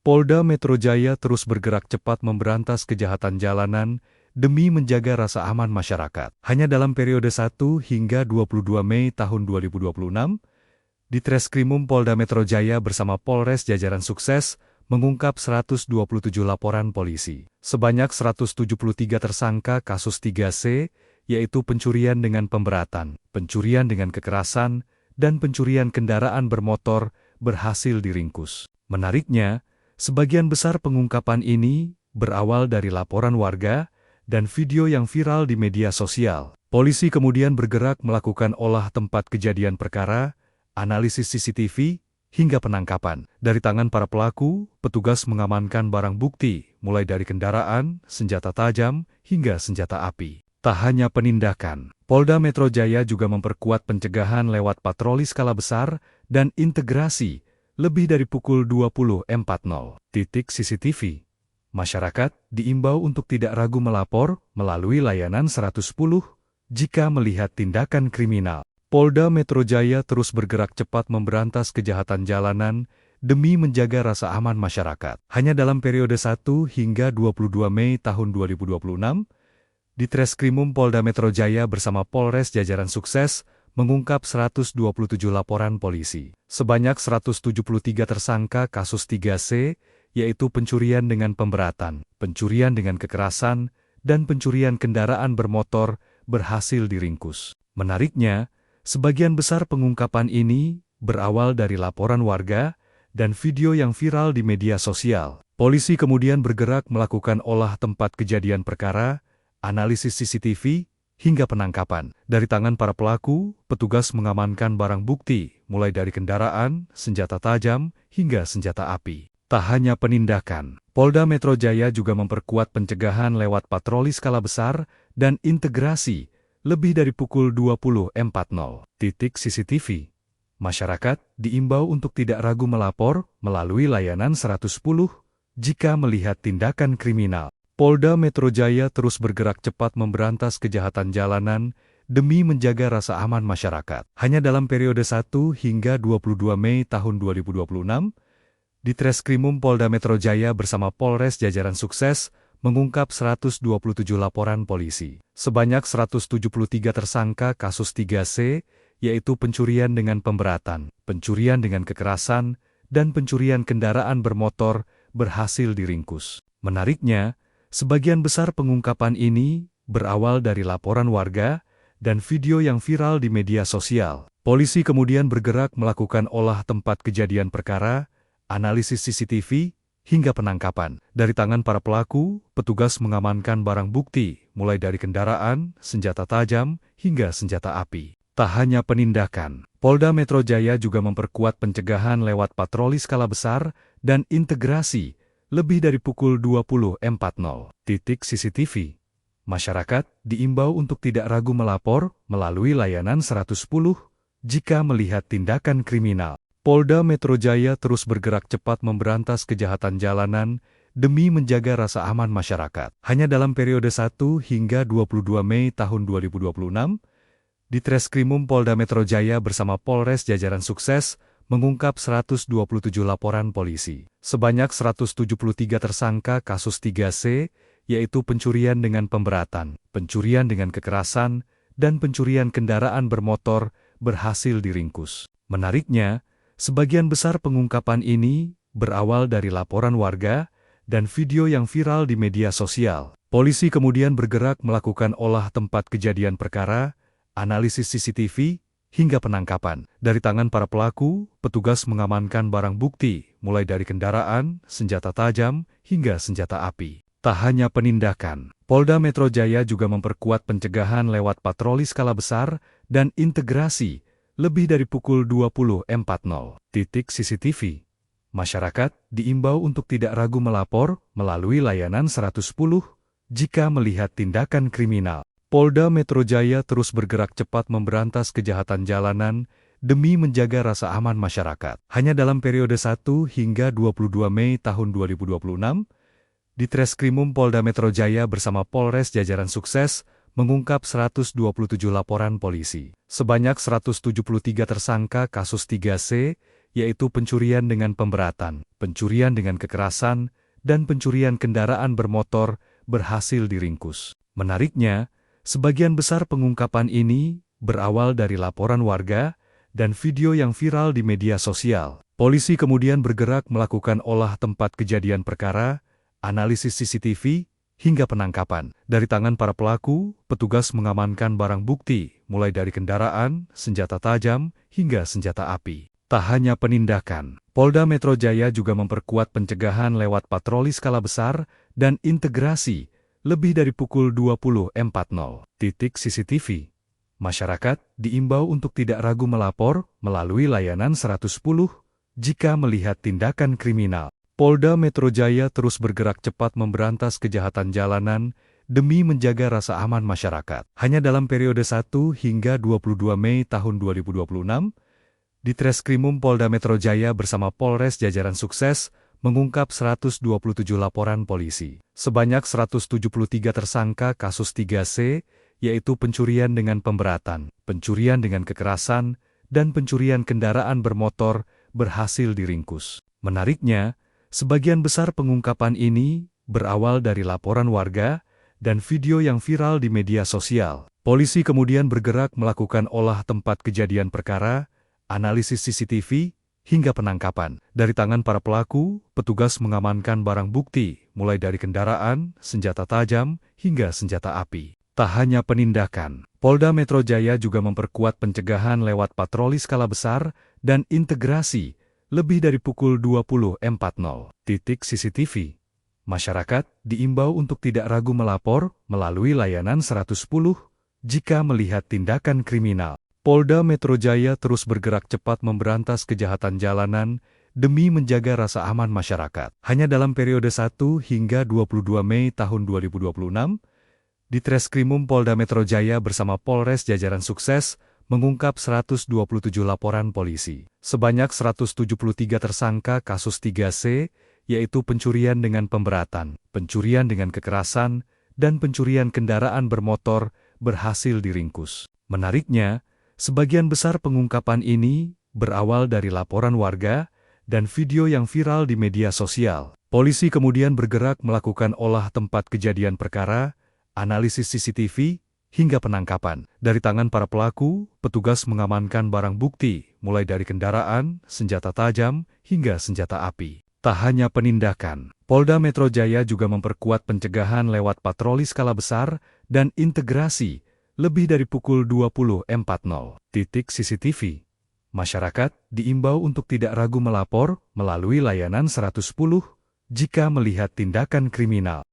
Polda Metro Jaya terus bergerak cepat memberantas kejahatan jalanan demi menjaga rasa aman masyarakat. Hanya dalam periode 1 hingga 22 Mei tahun 2026, Ditreskrimum Polda Metro Jaya bersama Polres jajaran sukses mengungkap 127 laporan polisi. Sebanyak 173 tersangka kasus 3C, yaitu pencurian dengan pemberatan, pencurian dengan kekerasan, dan pencurian kendaraan bermotor, berhasil diringkus. Menariknya, sebagian besar pengungkapan ini berawal dari laporan warga dan video yang viral di media sosial. Polisi kemudian bergerak melakukan olah tempat kejadian perkara, analisis CCTV, hingga penangkapan. Dari tangan para pelaku, petugas mengamankan barang bukti, mulai dari kendaraan, senjata tajam, hingga senjata api. Tak hanya penindakan, Polda Metro Jaya juga memperkuat pencegahan lewat patroli skala besar dan integrasi lebih dari pukul 20.40. CCTV. Masyarakat diimbau untuk tidak ragu melapor melalui layanan 110 jika melihat tindakan kriminal. Polda Metro Jaya terus bergerak cepat memberantas kejahatan jalanan demi menjaga rasa aman masyarakat. Hanya dalam periode 1 hingga 22 Mei tahun 2026, Ditreskrimum Polda Metro Jaya bersama Polres jajaran sukses mengungkap 127 laporan polisi. Sebanyak 173 tersangka kasus 3C, yaitu pencurian dengan pemberatan, pencurian dengan kekerasan, dan pencurian kendaraan bermotor, berhasil diringkus. Menariknya, sebagian besar pengungkapan ini berawal dari laporan warga dan video yang viral di media sosial. Polisi kemudian bergerak melakukan olah tempat kejadian perkara, analisis CCTV, hingga penangkapan. Dari tangan para pelaku, petugas mengamankan barang bukti, mulai dari kendaraan, senjata tajam, hingga senjata api. Tak hanya penindakan, Polda Metro Jaya juga memperkuat pencegahan lewat patroli skala besar dan integrasi lebih dari pukul 20.40. CCTV. Masyarakat diimbau untuk tidak ragu melapor melalui layanan 110 jika melihat tindakan kriminal. Polda Metro Jaya terus bergerak cepat memberantas kejahatan jalanan demi menjaga rasa aman masyarakat. Hanya dalam periode 1 hingga 22 Mei tahun 2026, Ditreskrimum Polda Metro Jaya bersama Polres jajaran sukses mengungkap 127 laporan polisi. Sebanyak 173 tersangka kasus 3C, yaitu pencurian dengan pemberatan, pencurian dengan kekerasan, dan pencurian kendaraan bermotor, berhasil diringkus. Menariknya, sebagian besar pengungkapan ini berawal dari laporan warga dan video yang viral di media sosial. Polisi kemudian bergerak melakukan olah tempat kejadian perkara, analisis CCTV, hingga penangkapan. Dari tangan para pelaku, petugas mengamankan barang bukti, mulai dari kendaraan, senjata tajam, hingga senjata api. Tak hanya penindakan, Polda Metro Jaya juga memperkuat pencegahan lewat patroli skala besar dan integrasi lebih dari pukul 20.40. CCTV. Masyarakat diimbau untuk tidak ragu melapor melalui layanan 110 jika melihat tindakan kriminal. Polda Metro Jaya terus bergerak cepat memberantas kejahatan jalanan demi menjaga rasa aman masyarakat. Hanya dalam periode 1 hingga 22 Mei tahun 2026, Ditreskrimum Polda Metro Jaya bersama Polres jajaran sukses mengungkap 127 laporan polisi. Sebanyak 173 tersangka kasus 3C, yaitu pencurian dengan pemberatan, pencurian dengan kekerasan, dan pencurian kendaraan bermotor, berhasil diringkus. Menariknya, sebagian besar pengungkapan ini berawal dari laporan warga dan video yang viral di media sosial. Polisi kemudian bergerak melakukan olah tempat kejadian perkara, analisis CCTV, hingga penangkapan. Dari tangan para pelaku, petugas mengamankan barang bukti, mulai dari kendaraan, senjata tajam, hingga senjata api. Tak hanya penindakan, Polda Metro Jaya juga memperkuat pencegahan lewat patroli skala besar dan integrasi lebih dari pukul 20.40. CCTV. Masyarakat diimbau untuk tidak ragu melapor melalui layanan 110 jika melihat tindakan kriminal. Polda Metro Jaya terus bergerak cepat memberantas kejahatan jalanan demi menjaga rasa aman masyarakat. Hanya dalam periode 1 hingga 22 Mei tahun 2026, Ditreskrimum Polda Metro Jaya bersama Polres jajaran sukses mengungkap 127 laporan polisi. Sebanyak 173 tersangka kasus 3C, yaitu pencurian dengan pemberatan, pencurian dengan kekerasan, dan pencurian kendaraan bermotor, berhasil diringkus. Menariknya, sebagian besar pengungkapan ini berawal dari laporan warga dan video yang viral di media sosial. Polisi kemudian bergerak melakukan olah tempat kejadian perkara, analisis CCTV, hingga penangkapan. Dari tangan para pelaku, petugas mengamankan barang bukti, mulai dari kendaraan, senjata tajam, hingga senjata api. Tak hanya penindakan, Polda Metro Jaya juga memperkuat pencegahan lewat patroli skala besar dan integrasi lebih dari pukul 20.40. CCTV. Masyarakat diimbau untuk tidak ragu melapor melalui layanan 110 jika melihat tindakan kriminal. Polda Metro Jaya terus bergerak cepat memberantas kejahatan jalanan demi menjaga rasa aman masyarakat. Hanya dalam periode 1 hingga 22 Mei tahun 2026, Ditreskrimum Polda Metro Jaya bersama Polres jajaran sukses mengungkap 127 laporan polisi. Sebanyak 173 tersangka kasus 3C, yaitu pencurian dengan pemberatan, pencurian dengan kekerasan, dan pencurian kendaraan bermotor, berhasil diringkus. Menariknya, sebagian besar pengungkapan ini berawal dari laporan warga dan video yang viral di media sosial. Polisi kemudian bergerak melakukan olah tempat kejadian perkara, analisis CCTV, hingga penangkapan. Dari tangan para pelaku, petugas mengamankan barang bukti, mulai dari kendaraan, senjata tajam, hingga senjata api. Tak hanya penindakan, Polda Metro Jaya juga memperkuat pencegahan lewat patroli skala besar dan integrasi lebih dari pukul 20.40. CCTV. Masyarakat diimbau untuk tidak ragu melapor melalui layanan 110 jika melihat tindakan kriminal. Polda Metro Jaya terus bergerak cepat memberantas kejahatan jalanan demi menjaga rasa aman masyarakat. Hanya dalam periode 1 hingga 22 Mei tahun 2026, Ditreskrimum Polda Metro Jaya bersama Polres jajaran sukses mengungkap 127 laporan polisi. Sebanyak 173 tersangka kasus 3C, yaitu pencurian dengan pemberatan, pencurian dengan kekerasan, dan pencurian kendaraan bermotor, berhasil diringkus. Menariknya, sebagian besar pengungkapan ini berawal dari laporan warga dan video yang viral di media sosial. Polisi kemudian bergerak melakukan olah tempat kejadian perkara, analisis CCTV, hingga penangkapan. Dari tangan para pelaku, petugas mengamankan barang bukti, mulai dari kendaraan, senjata tajam, hingga senjata api. Tak hanya penindakan, Polda Metro Jaya juga memperkuat pencegahan lewat patroli skala besar dan integrasi lebih dari pukul 20.40. CCTV. Masyarakat diimbau untuk tidak ragu melapor melalui layanan 110 jika melihat tindakan kriminal.